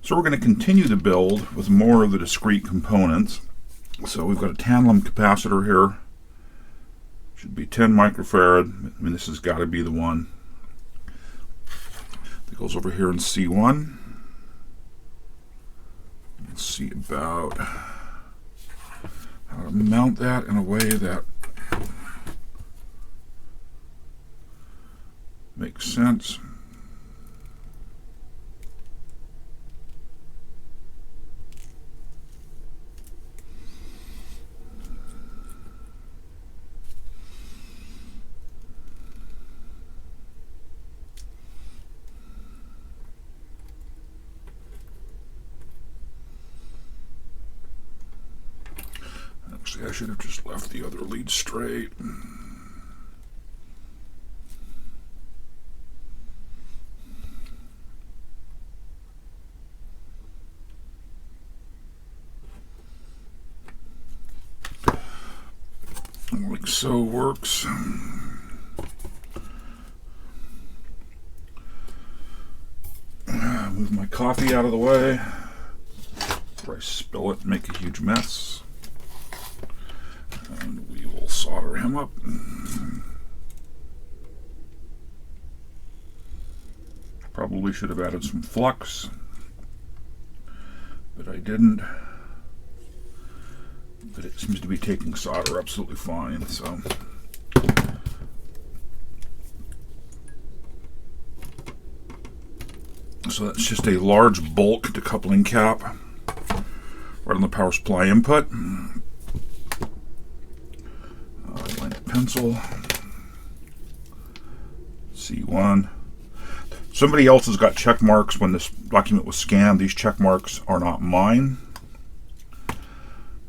So we're going to continue the build with more of the discrete components. So we've got a tantalum capacitor here. Should be 10 microfarad. I mean, this has got to be the one that goes over here in C1. Let's see about how to mount that in a way that makes sense. Actually, I should have just left the other lead straight. Like so works. Move my coffee out of the way before I spill it and make a huge mess. And we will solder him up. Probably should have added some flux, but I didn't. But it seems to be taking solder absolutely fine. So that's just a large bulk decoupling cap right on the power supply input. Line of pencil. C1. Somebody else has got check marks when this document was scanned. These check marks are not mine.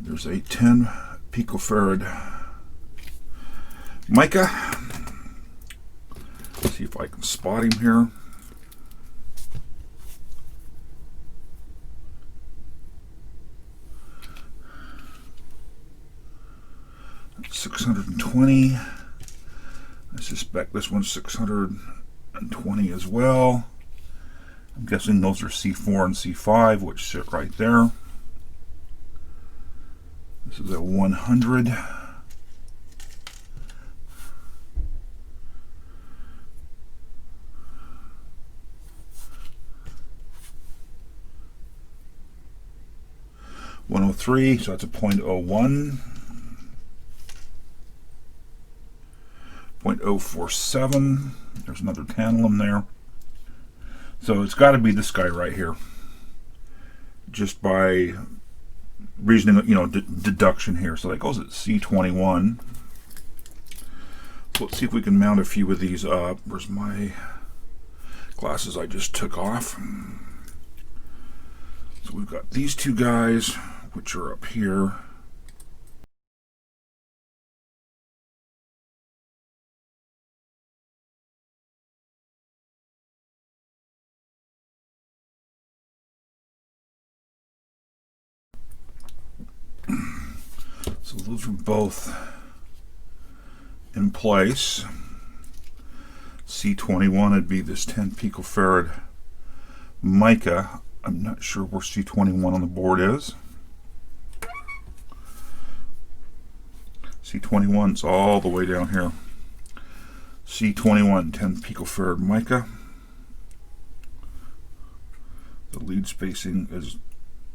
There's a 10 picofarad mica. Let's see if I can spot him here. That's 620. I suspect this one's 620 as well. I'm guessing those are C4 and C5, which sit right there. This is a 100. .03, so that's a 0.01. 0.047. There's another tantalum there. So it's got to be this guy right here. Just by reasoning, deduction here. So that goes at C21. So let's see if we can mount a few of these up. Where's my glasses I just took off? So we've got these two guys, which are up here. So those are both in place. C21 would be this 10 picofarad mica. I'm not sure where C21 on the board is. C21's all the way down here. C21, 10 picofarad mica. The lead spacing is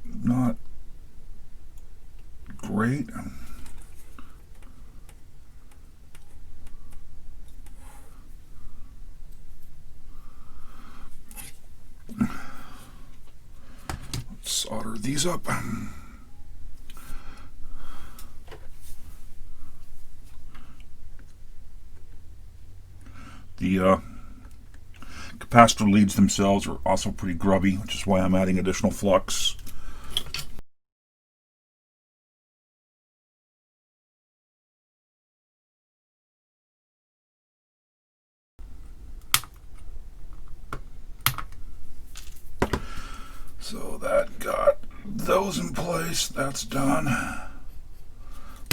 not great. Let's solder these up. The capacitor leads themselves are also pretty grubby, which is why I'm adding additional flux. So that got those in place. That's done.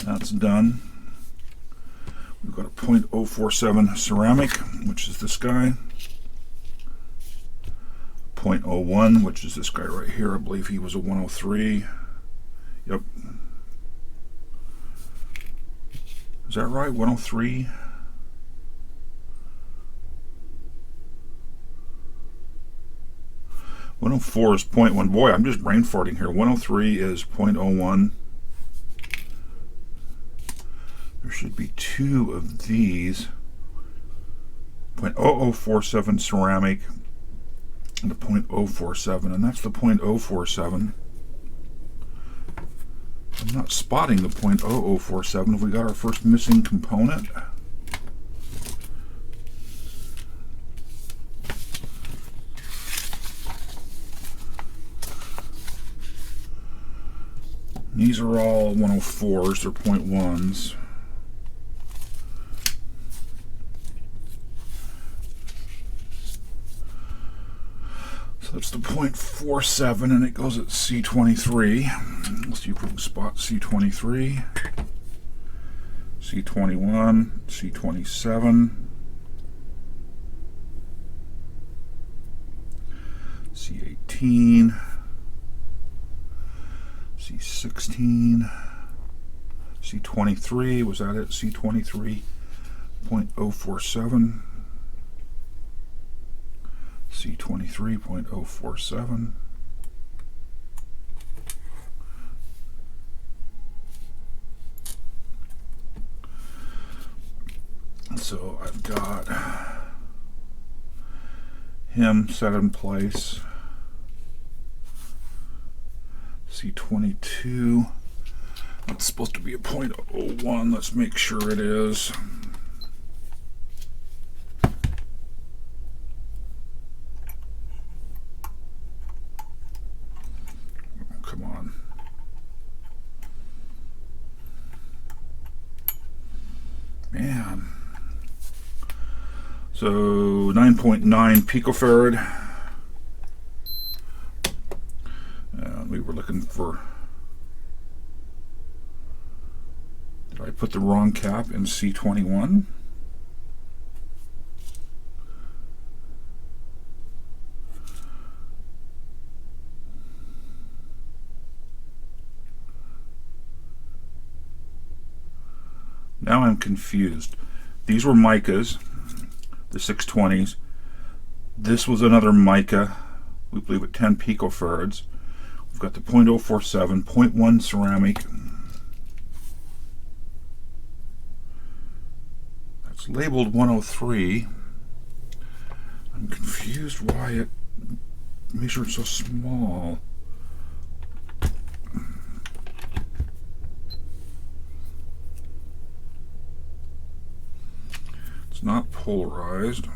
That's done. We've got a 0.047 ceramic, which is this guy. .01, which is this guy right here. I believe he was a 103. Yep. Is that right? 103? .04 is .1. Boy, I'm just brain farting here. 103 is .01. There should be two of these. .0047 ceramic and the .047, and that's the .047. I'm not spotting the .0047. Have we got our first missing component? These are all 104s, they're .1s. So that's the .47, and it goes at C23. Let's see if we can spot C23, C21, C27, C18, C16, C23, was that it? C23, .047, C23, .047. So I've got him set in place. C22. That's supposed to be a .01. Let's make sure it is. Oh, come on. Man. So 9.9 picofarad. We were looking for. Did I put the wrong cap in C21? Now I'm confused. These were micas, the 620s. This was another mica, we believe at 10 picofarads. We've got the .047, .1 ceramic. That's labeled 103. I'm confused why it measured so small. It's not polarized.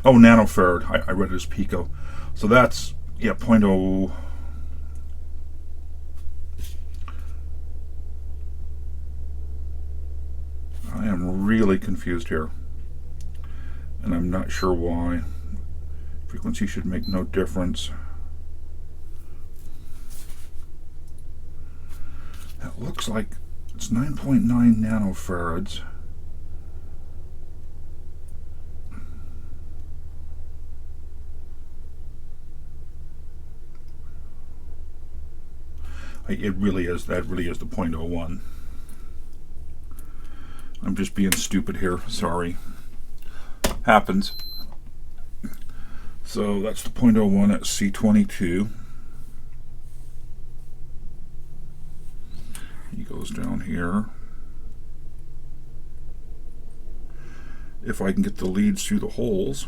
Oh, nanofarad. I read it as pico. So that's, yeah, .0. I am really confused here. And I'm not sure why. Frequency should make no difference. It looks like it's 9.9 nanofarads. It really is, that really is the .01. I'm just being stupid here, sorry. Happens. So that's the .01 at C22. He goes down here. If I can get the leads through the holes.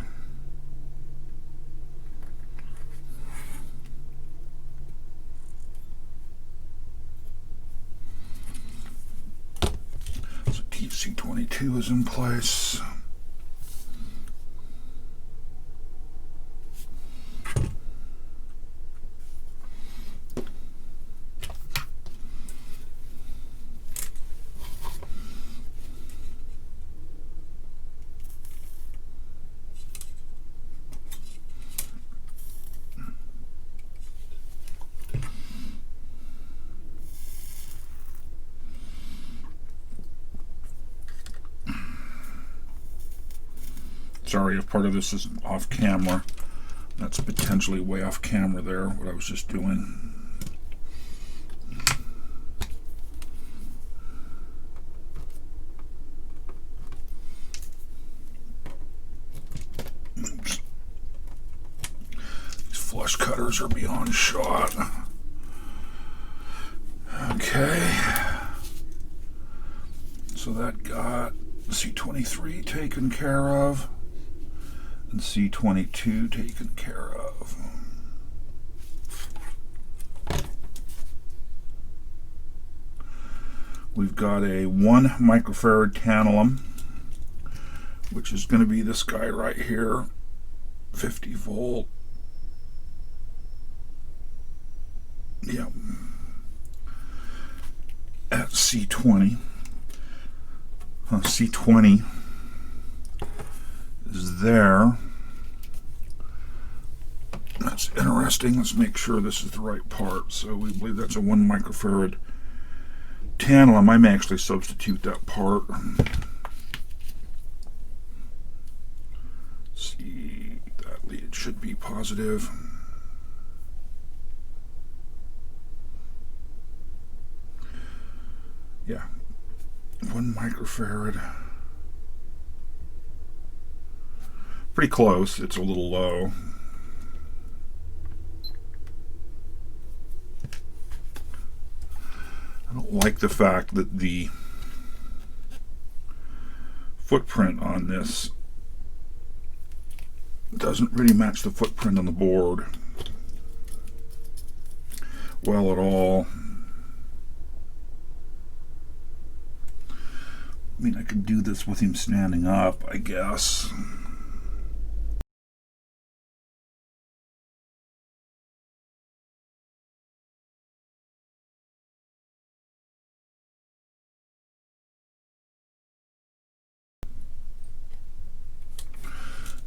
So TC22 is in place. Sorry if part of this is off camera. That's potentially way off camera there, what I was just doing. Oops. These flush cutters are beyond shot. Okay. So that got C23 taken care of. And C22 taken care of. We've got a 1 microfarad tantalum, which is going to be this guy right here, 50 volt. Yep. At C20. C20 is there. That's interesting. Let's make sure this is the right part. So we believe that's a 1 microfarad tantalum. I may actually substitute that part. See, that lead should be positive. Yeah, 1 microfarad. Pretty close. It's a little low. I don't like the fact that the footprint on this doesn't really match the footprint on the board well at all. I mean, I could do this with him standing up, I guess.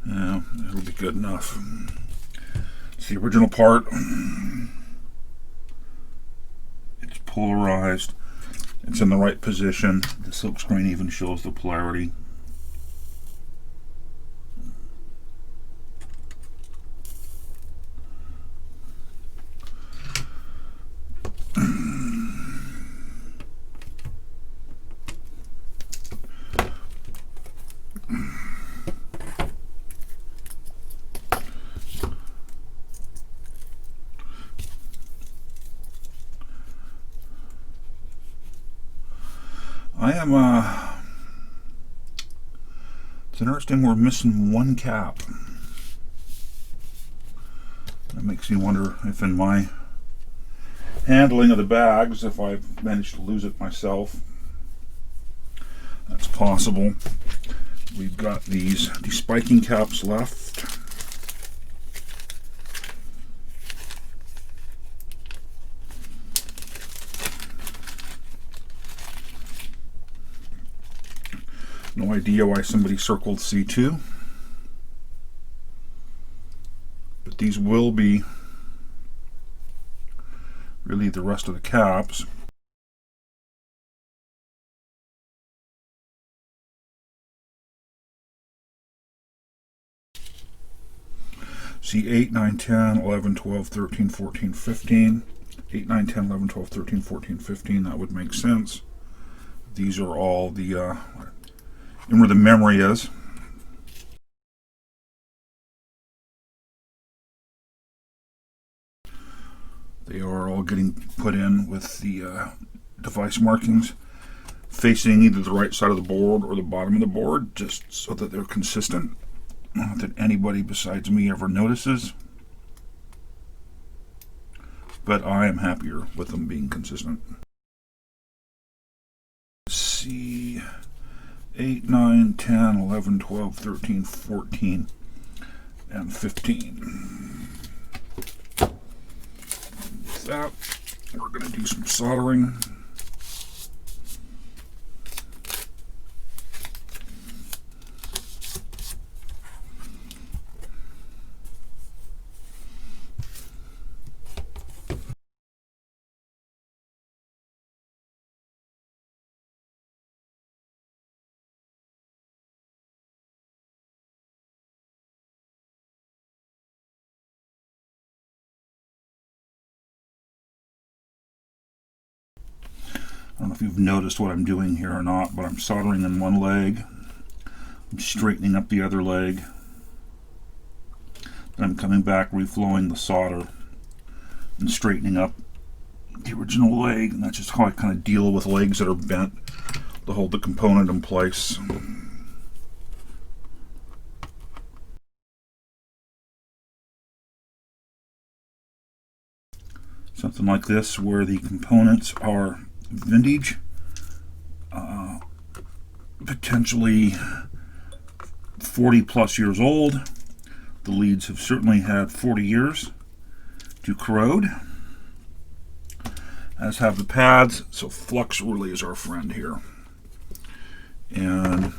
Yeah, it'll be good enough. It's the original part. It's polarized. It's in the right position. The silk screen even shows the polarity. It's interesting we're missing 1 cap. That makes me wonder if in my handling of the bags, if I've managed to lose it myself. That's possible. We've got these despiking caps left. No idea why somebody circled C2. But these will be really the rest of the caps. C8, 9, 10, 11, 12, 13, 14, 15. 8, 9, 10, 11, 12, 13, 14, 15. That would make sense. These are all the, and where the memory is. They are all getting put in with the device markings facing either the right side of the board or the bottom of the board, just so that they're consistent. Not that anybody besides me ever notices, but I am happier with them being consistent. C 8, 9, 10, 11, 12, 13, 14, and 15. With that, we're going to do some soldering. I don't know if you've noticed what I'm doing here or not, but I'm soldering in one leg. I'm straightening up the other leg. Then I'm coming back, reflowing the solder, and straightening up the original leg. And that's just how I kind of deal with legs that are bent to hold the component in place. Something like this where the components are vintage, potentially 40 plus years old. The leads have certainly had 40 years to corrode, as have the pads, so flux really is our friend here. And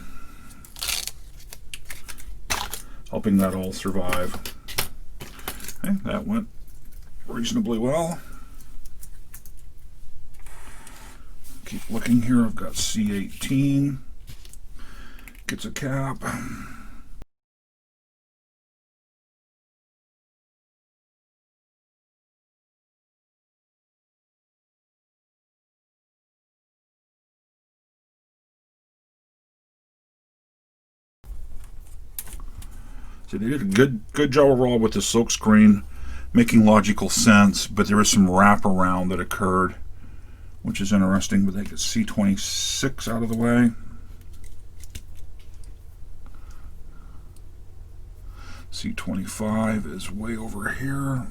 helping that all survive. Okay, that went reasonably well. Keep looking here. I've got C18. Gets a cap. So they did a good job overall with the silk screen, making logical sense, but there is some wraparound that occurred, which is interesting. But they get C26 out of the way. C25 is way over here.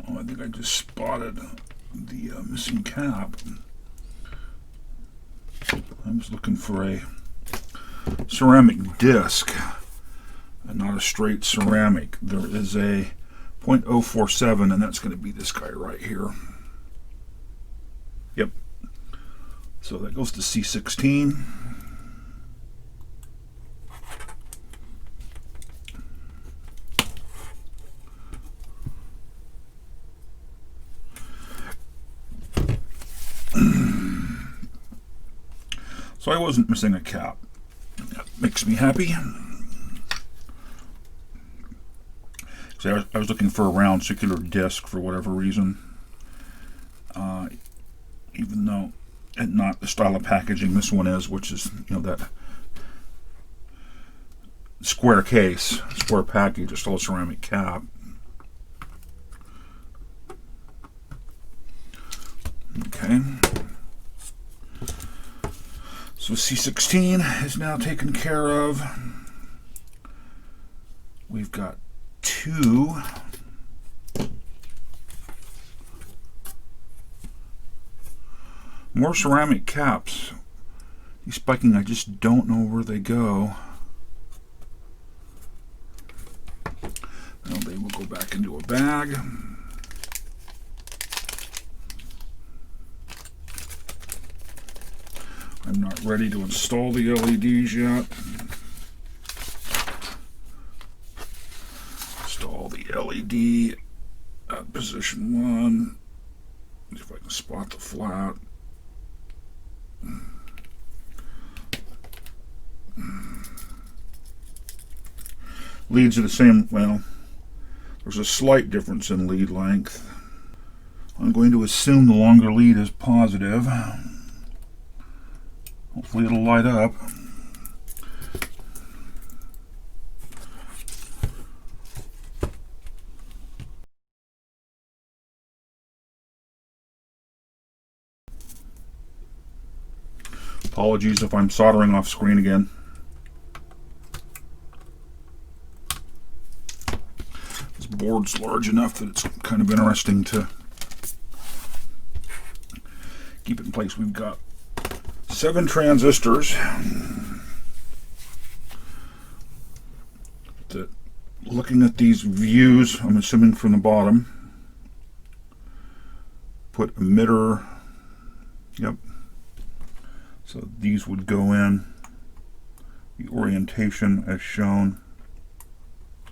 Oh, I think I just spotted the missing cap. I was looking for a ceramic disc and not a straight ceramic. There is a 0.047, and that's going to be this guy right here. Yep. So that goes to C16. So I wasn't missing a cap. That makes me happy. So I was looking for a round circular disc for whatever reason. Even though it's not the style of packaging this one is, which is, you know, that square case, square package, just still a ceramic cap. Okay. So C16 is now taken care of. We've got two more ceramic caps. These spiking, I just don't know where they go. Well, they will go back into a bag. I'm not ready to install the LEDs yet. Install the LED at position 1. See if I can spot the flat. Leads are the same. Well, there's a slight difference in lead length. I'm going to assume the longer lead is positive. Hopefully it'll light up. Apologies if I'm soldering off screen again. This board's large enough that it's kind of interesting to keep it in place. We've got 7 transistors that looking at these views, I'm assuming from the bottom, put emitter, yep, so these would go in the orientation as shown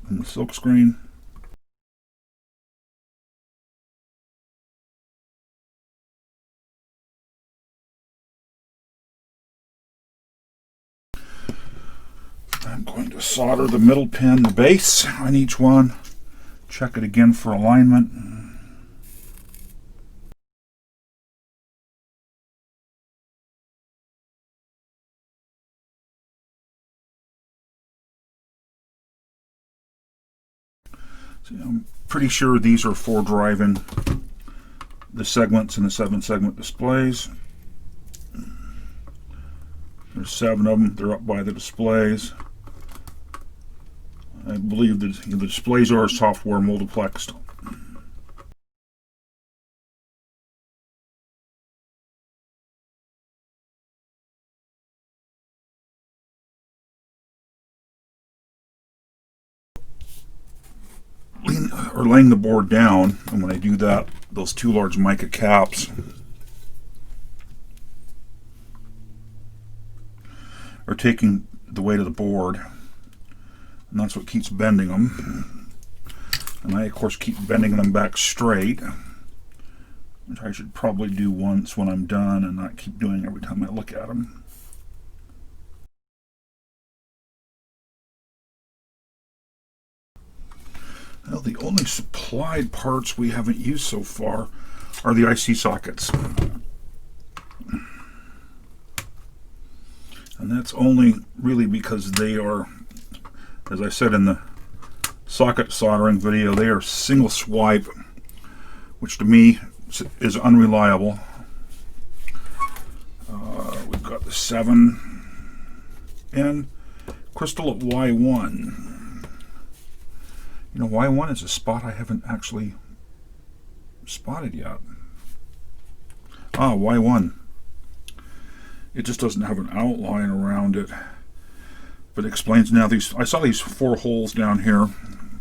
in the silk screen. I'm going to solder the middle pin, the base on each one, check it again for alignment. So I'm pretty sure these are for driving the segments in the 7-segment displays. There's 7 of them, they're up by the displays. I believe that the displays are software multiplexed. Laying the board down, and when I do that, those 2 large mica caps are taking the weight of the board, and that's what keeps bending them. And I of course keep bending them back straight, which I should probably do once when I'm done and not keep doing every time I look at them. Well, the only supplied parts we haven't used so far are the IC sockets. And that's only really because they are, as I said in the socket soldering video, they are single swipe, which to me is unreliable. We've got the 7 and crystal at Y1. You know, Y1 is a spot I haven't actually spotted yet. Ah, Y1. It just doesn't have an outline around it. But it explains now these. I saw these 4 holes down here.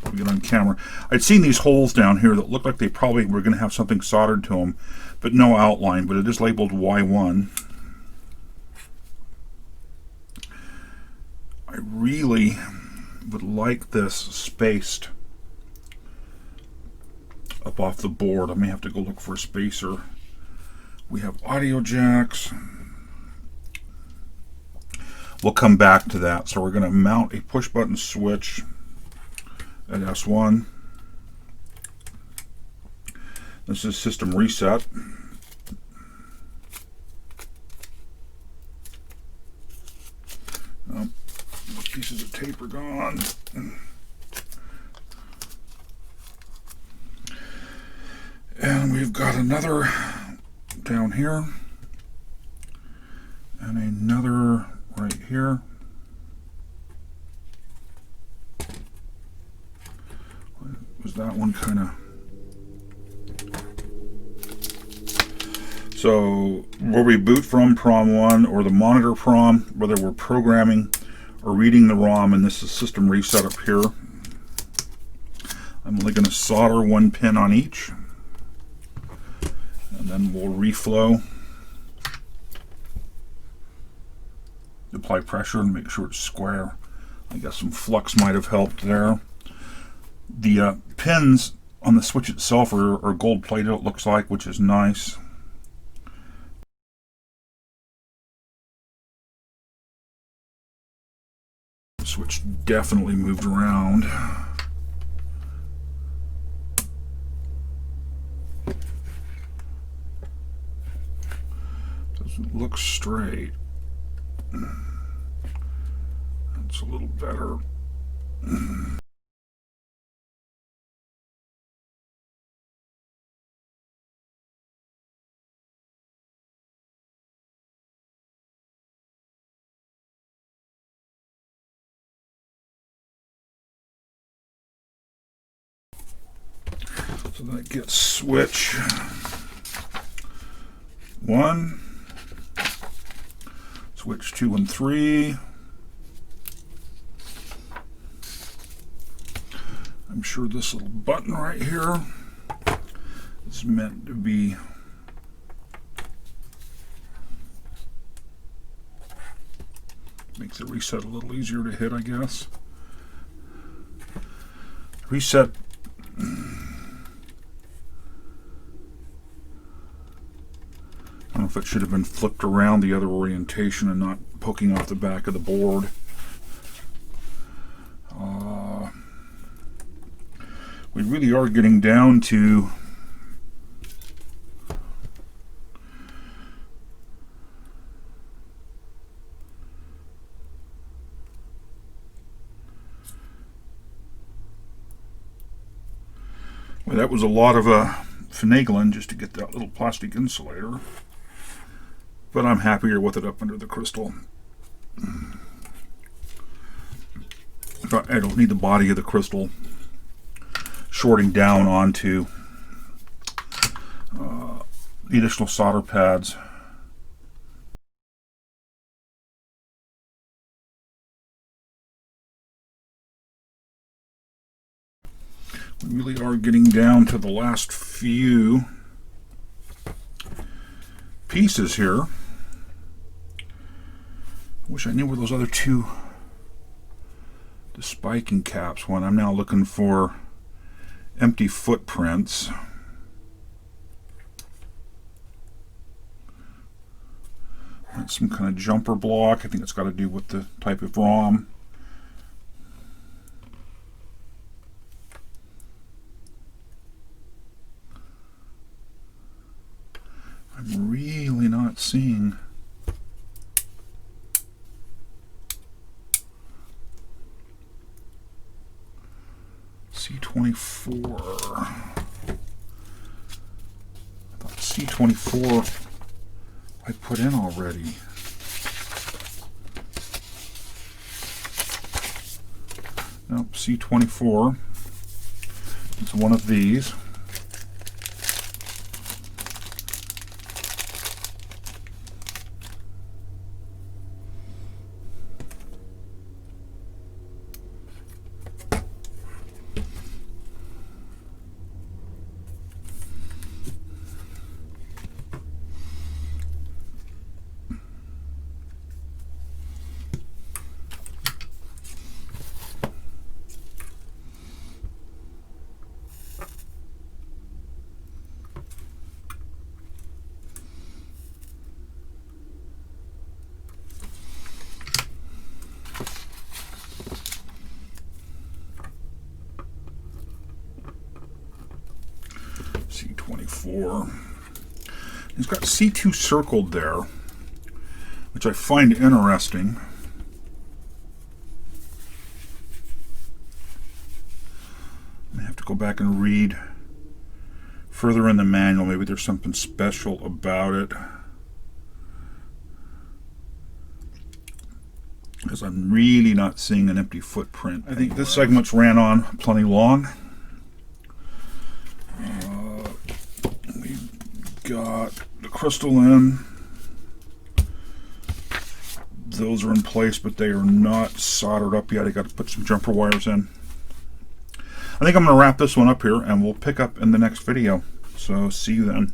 I'll get on camera. I'd seen these holes down here that looked like they probably were going to have something soldered to them, but no outline. But it is labeled Y1. I really would like this spaced up off the board. I may have to go look for a spacer. We have audio jacks. We'll come back to that. So we're going to mount a push button switch at S1. This is system reset. Pieces of tape are gone. And we've got another down here and another right here. Was that one kind of... So where we boot from, PROM 1, or the monitor PROM, whether we're programming or reading the ROM, and this is system reset up here. I'm only going to solder 1 pin on each, and then we'll reflow, apply pressure and make sure it's square. I guess some flux might have helped there. The pins on the switch itself are gold plated, it looks like, which is nice. The switch definitely moved around. Doesn't look straight. That's a little better. So that gets switch 1, switch 2 and 3, I'm sure this little button right here is meant to be makes the reset a little easier to hit, I guess. Reset. I don't know if it should have been flipped around the other orientation and not poking off the back of the board. We really are getting down to well, that was a lot of finagling just to get that little plastic insulator, but I'm happier with it up under the crystal. But I don't need the body of the crystal shorting down onto the additional solder pads. We really are getting down to the last few pieces here. Wish I knew where those other two, the spiking caps went. I'm now looking for empty footprints. That's some kind of jumper block. I think it's got to do with the type of ROM. I'm really not seeing C24. I thought C24 I put in already. Nope, C24. It's one of these. C24. It's got C2 circled there, which I find interesting. I have to go back and read further in the manual. Maybe there's something special about it, because I'm really not seeing an empty footprint. I think this segment's ran on plenty long. Got the crystal in. Those are in place, but they are not soldered up yet. I got to put some jumper wires in. I think I'm going to wrap this one up here, and we'll pick up in the next video. So see you then.